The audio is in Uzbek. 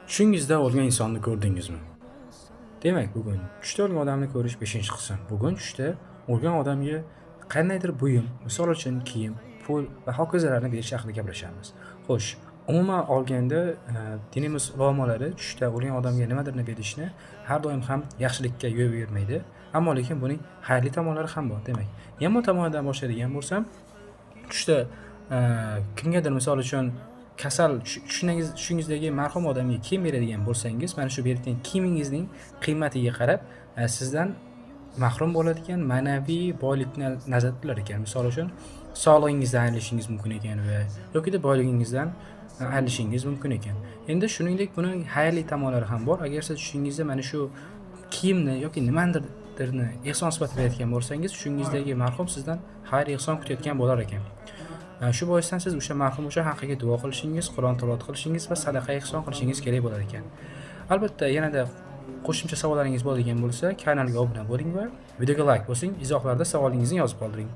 Tushingizda o'lgan insonni ko'rdingizmi? Demak, bugun tushda o'lgan odamni ko'rish 5-qism. Bugun tushda o'lgan odamga qandaydir buyum, misol uchun kiyim, pul va hokazolarni berish haqida gaplashamiz. Xo'sh, umuman olganda, diniy ulamolari tushda o'lgan odamga nimadirni berishni har doim ham yaxshilikka yo'l bermaydi. Ammo lekin buning xayrli tomonlari ham bor. Demak, yomon tomonidan boshlaydigan bo'lsam, tushda kimgadir misol uchun kasal tushingizdagi marhum odamga kiyim beradigan bo'lsangiz, mana shu berayotgan kiyimingizning qiymatiga qarab, sizdan mahrum bo'ladigan ma'naviy boylikni nazarda tutar ekan. Misol uchun, sog'lig'ingizdan ayrilishingiz mumkin ekan va yokida boyligingizdan ayrilishingiz mumkin ekan. Endi shuningdek buning xayrli tomonlari ham bor. Agar siz tushingizda mana shu kiyimni yoki nimadirni ehson sifatida berayotgan bo'lsangiz, tushingizdagi marhum sizdan xayr ehson kutayotgan bo'lar ekan. Shu boisdan siz o'sha marhum uchun haqqiga duo qilishingiz, Qur'on tilovat qilishingiz va sadaqa ehson qilishingiz kerak bo'lar ekan. Albatta, yanada qo'shimcha savollaringiz bo'ladigan bo'lsa, kanalga obuna bo'ling va videoga like bosing, izohlarda savolingizni yozib qoldiring.